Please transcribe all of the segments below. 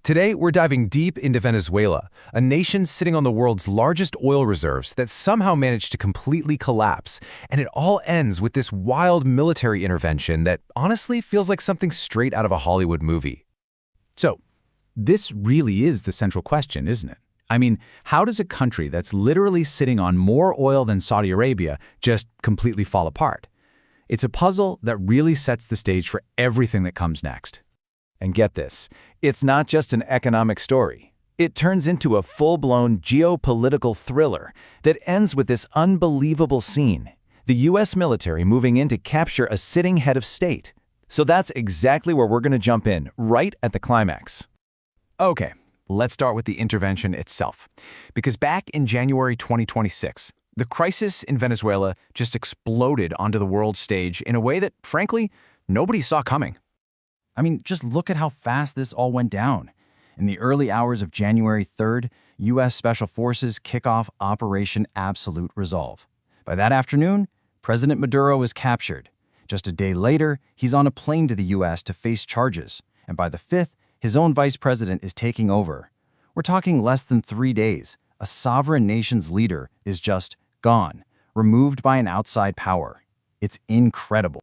Today, we're diving deep into Venezuela, a nation sitting on the world's largest oil reserves that somehow managed to completely collapse. And it all ends with this wild military intervention that honestly feels like something straight out of a Hollywood movie. So, this really is the central question, isn't it? I mean, how does a country that's literally sitting on more oil than Saudi Arabia just completely fall apart? It's a puzzle that really sets the stage for everything that comes next. And get this, it's not just an economic story. It turns into a full-blown geopolitical thriller that ends with this unbelievable scene: the U.S. military moving in to capture a sitting head of state. So that's exactly where we're going to jump in, right at the climax. Okay, let's start with the intervention itself. Because back in January 2026, the crisis in Venezuela just exploded onto the world stage in a way that, frankly, nobody saw coming. I mean, just look at how fast this all went down. In the early hours of January 3rd, U.S. Special Forces kick off Operation Absolute Resolve. By that afternoon, President Maduro is captured. Just a day later, he's on a plane to the U.S. to face charges. And by the 5th, his own vice president is taking over. We're talking less than 3 days. A sovereign nation's leader is just gone, removed by an outside power. It's incredible.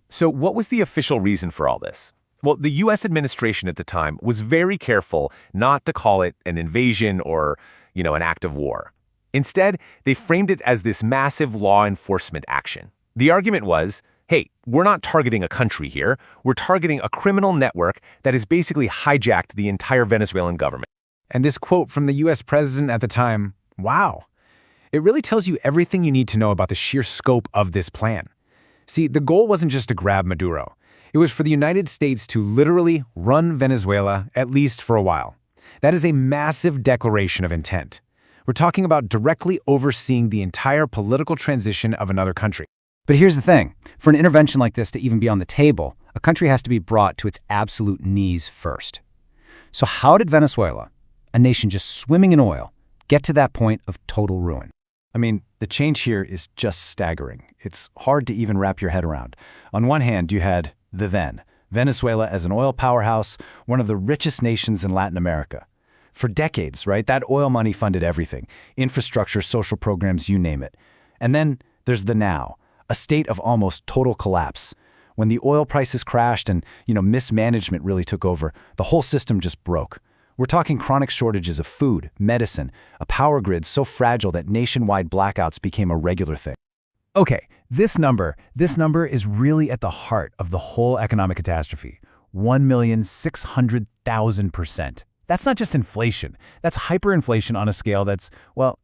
So what was the official reason for all this? Well, the U.S. administration at the time was very careful not to call it an invasion or, an act of war. Instead, they framed it as this massive law enforcement action. The argument was, hey, we're not targeting a country here. We're targeting a criminal network that has basically hijacked the entire Venezuelan government. And this quote from the U.S. president at the time, wow. It really tells you everything you need to know about the sheer scope of this plan. See, the goal wasn't just to grab Maduro. It was for the United States to literally run Venezuela, at least for a while. That is a massive declaration of intent. We're talking about directly overseeing the entire political transition of another country. But here's the thing. For an intervention like this to even be on the table, a country has to be brought to its absolute knees first. So how did Venezuela, a nation just swimming in oil, get to that point of total ruin? I mean, the change here is just staggering. It's hard to even wrap your head around. On one hand, you had Venezuela as an oil powerhouse, one of the richest nations in Latin America. For decades, right, that oil money funded everything: infrastructure, social programs, you name it. And then there's the now, a state of almost total collapse. When the oil prices crashed and, mismanagement really took over, the whole system just broke. We're talking chronic shortages of food, medicine, a power grid so fragile that nationwide blackouts became a regular thing. Okay, this number is really at the heart of the whole economic catastrophe: 1,600,000%. That's not just inflation. That's hyperinflation on a scale that's,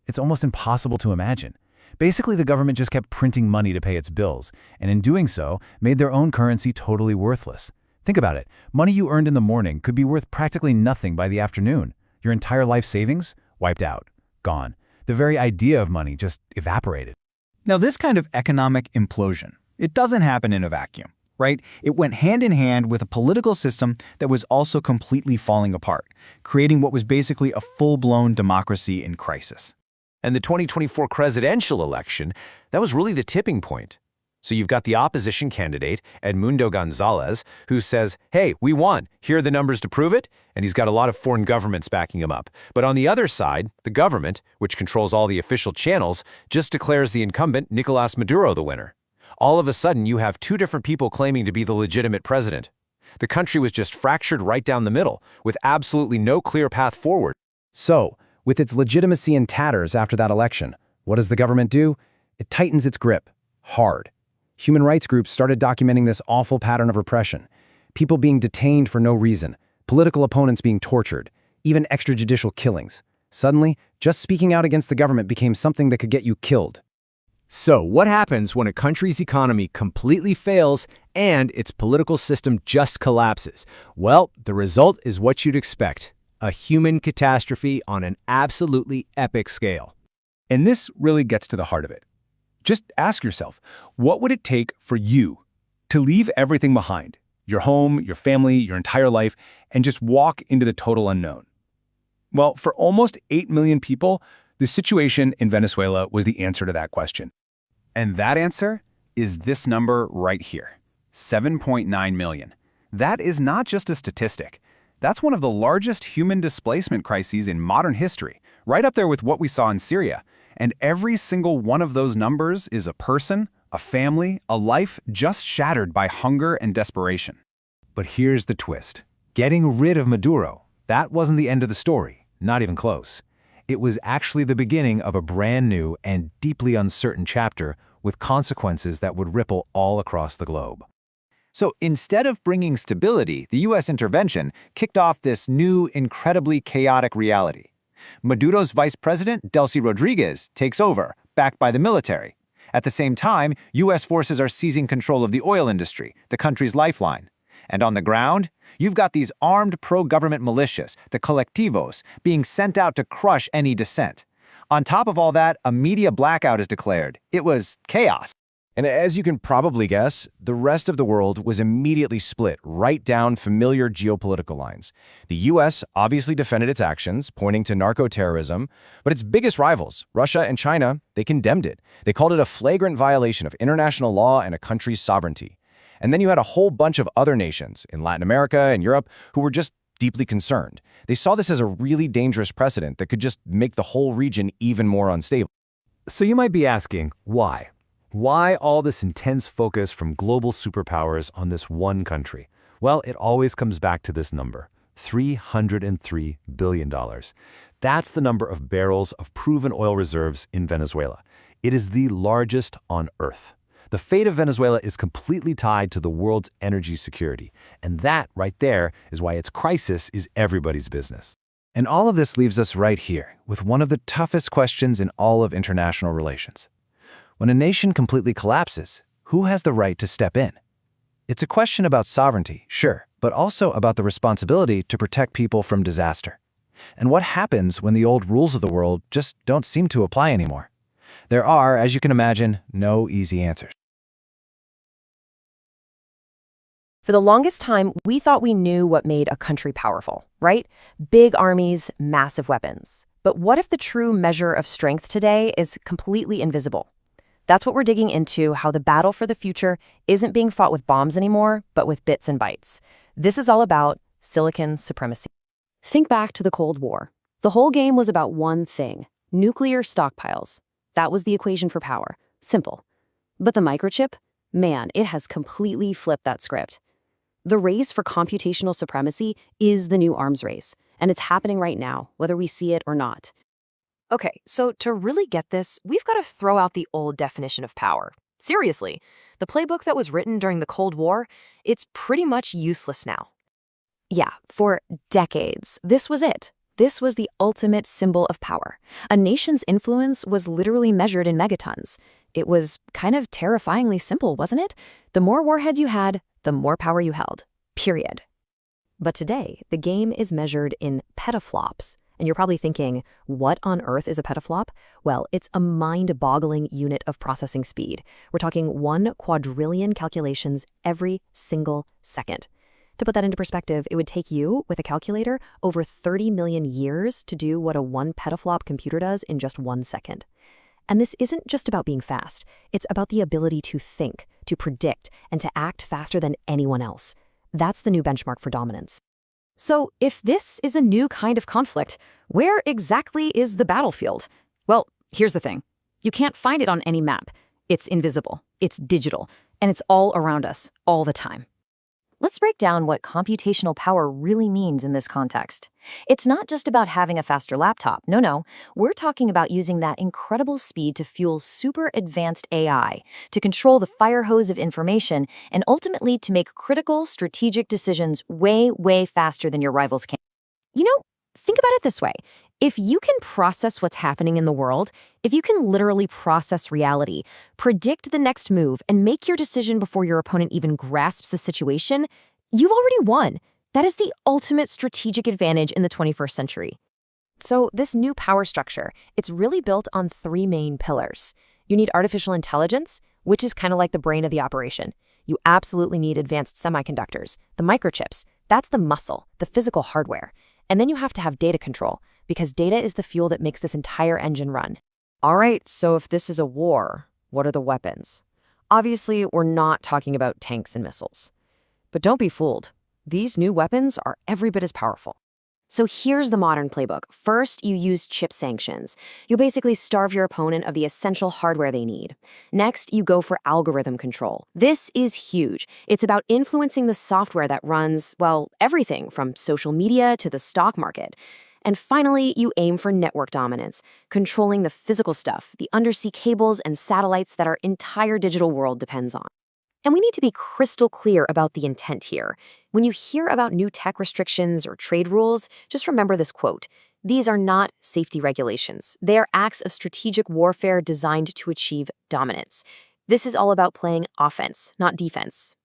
it's almost impossible to imagine. Basically, the government just kept printing money to pay its bills, and in doing so, made their own currency totally worthless. Think about it. Money you earned in the morning could be worth practically nothing by the afternoon. Your entire life savings? Wiped out. Gone. The very idea of money just evaporated. Now, this kind of economic implosion, it doesn't happen in a vacuum, right? It went hand in hand with a political system that was also completely falling apart, creating what was basically a full-blown democracy in crisis. And the 2024 presidential election, that was really the tipping point. So you've got the opposition candidate, Edmundo Gonzalez, who says, hey, we won. Here are the numbers to prove it. And he's got a lot of foreign governments backing him up. But on the other side, the government, which controls all the official channels, just declares the incumbent, Nicolas Maduro, the winner. All of a sudden, you have two different people claiming to be the legitimate president. The country was just fractured right down the middle, with absolutely no clear path forward. So, with its legitimacy in tatters after that election, what does the government do? It tightens its grip. Hard. Human rights groups started documenting this awful pattern of repression. People being detained for no reason, political opponents being tortured, even extrajudicial killings. Suddenly, just speaking out against the government became something that could get you killed. So, what happens when a country's economy completely fails and its political system just collapses? Well, the result is what you'd expect: a human catastrophe on an absolutely epic scale. And this really gets to the heart of it. Just ask yourself, what would it take for you to leave everything behind, your home, your family, your entire life, and just walk into the total unknown? Well, for almost 8 million people, the situation in Venezuela was the answer to that question. And that answer is this number right here: 7.9 million. That is not just a statistic. That's one of the largest human displacement crises in modern history, right up there with what we saw in Syria. And every single one of those numbers is a person, a family, a life just shattered by hunger and desperation. But here's the twist. Getting rid of Maduro, that wasn't the end of the story, not even close. It was actually the beginning of a brand new and deeply uncertain chapter with consequences that would ripple all across the globe. So instead of bringing stability, the U.S. intervention kicked off this new, incredibly chaotic reality. Maduro's vice president, Delcy Rodriguez, takes over, backed by the military. At the same time, U.S. forces are seizing control of the oil industry, the country's lifeline. And on the ground, you've got these armed pro-government militias, the colectivos, being sent out to crush any dissent. On top of all that, a media blackout is declared. It was chaos. And as you can probably guess, the rest of the world was immediately split right down familiar geopolitical lines. The U.S. obviously defended its actions, pointing to narco-terrorism, but its biggest rivals, Russia and China, they condemned it. They called it a flagrant violation of international law and a country's sovereignty. And then you had a whole bunch of other nations in Latin America and Europe who were just deeply concerned. They saw this as a really dangerous precedent that could just make the whole region even more unstable. So you might be asking, why? Why all this intense focus from global superpowers on this one country? Well, it always comes back to this number, $303 billion. That's the number of barrels of proven oil reserves in Venezuela. It is the largest on Earth. The fate of Venezuela is completely tied to the world's energy security, and that right there is why its crisis is everybody's business. And all of this leaves us right here with one of the toughest questions in all of international relations. When a nation completely collapses, who has the right to step in? It's a question about sovereignty, sure, but also about the responsibility to protect people from disaster. And what happens when the old rules of the world just don't seem to apply anymore? There are, as you can imagine, no easy answers. For the longest time, we thought we knew what made a country powerful, right? Big armies, massive weapons. But what if the true measure of strength today is completely invisible? That's what we're digging into, how the battle for the future isn't being fought with bombs anymore, but with bits and bytes. This is all about silicon supremacy. Think back to the Cold War. The whole game was about one thing: nuclear stockpiles. That was the equation for power. Simple. But the microchip? Man, it has completely flipped that script. The race for computational supremacy is the new arms race, and it's happening right now, whether we see it or not. Okay, so to really get this, we've got to throw out the old definition of power. Seriously, the playbook that was written during the Cold War, it's pretty much useless now. Yeah, for decades, this was it. This was the ultimate symbol of power. A nation's influence was literally measured in megatons. It was kind of terrifyingly simple, wasn't it? The more warheads you had, the more power you held. Period. But today, the game is measured in petaflops. And you're probably thinking, what on earth is a petaflop? Well, it's a mind-boggling unit of processing speed. We're talking 1 quadrillion calculations every single second. To put that into perspective, it would take you, with a calculator, over 30 million years to do what a 1 petaflop computer does in just 1 second. And this isn't just about being fast. It's about the ability to think, to predict, and to act faster than anyone else. That's the new benchmark for dominance. So if this is a new kind of conflict, where exactly is the battlefield? Well, here's the thing. You can't find it on any map. It's invisible, it's digital, and it's all around us, all the time. Let's break down what computational power really means in this context. It's not just about having a faster laptop. No. We're talking about using that incredible speed to fuel super advanced AI, to control the fire hose of information, and ultimately to make critical, strategic decisions way, way faster than your rivals can. You know, think about it this way. If you can process what's happening in the world, if you can literally process reality, predict the next move, and make your decision before your opponent even grasps the situation, you've already won. That is the ultimate strategic advantage in the 21st century. So this new power structure, it's really built on 3 main pillars. You need artificial intelligence, which is kind of like the brain of the operation. You absolutely need advanced semiconductors, the microchips. That's the muscle, the physical hardware. And then you have to have data control, because data is the fuel that makes this entire engine run. All right, so if this is a war, what are the weapons? Obviously, we're not talking about tanks and missiles. But don't be fooled. these new weapons are every bit as powerful. So here's the modern playbook. First, you use chip sanctions. You basically starve your opponent of the essential hardware they need. Next, you go for algorithm control. This is huge. It's about influencing the software that runs, well, everything from social media to the stock market. And finally, you aim for network dominance, controlling the physical stuff, the undersea cables and satellites that our entire digital world depends on. And we need to be crystal clear about the intent here. When you hear about new tech restrictions or trade rules, just remember this quote. These are not safety regulations. They are acts of strategic warfare designed to achieve dominance. This is all about playing offense, not defense.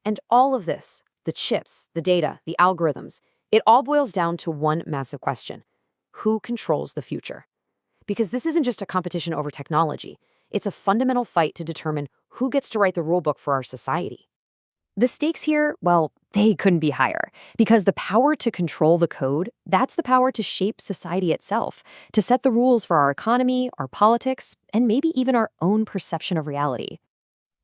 And all of this, the chips, the data, the algorithms, it all boils down to one massive question. Who controls the future? Because this isn't just a competition over technology. It's a fundamental fight to determine who gets to write the rulebook for our society. The stakes here, well, they couldn't be higher, because the power to control the code, that's the power to shape society itself, to set the rules for our economy, our politics, and maybe even our own perception of reality.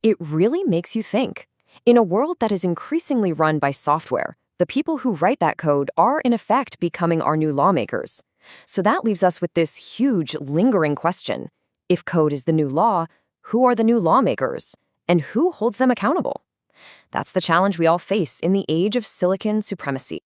It really makes you think. In a world that is increasingly run by software, the people who write that code are in effect becoming our new lawmakers. So that leaves us with this huge, lingering question. If code is the new law, who are the new lawmakers? And who holds them accountable? That's the challenge we all face in the age of silicon supremacy.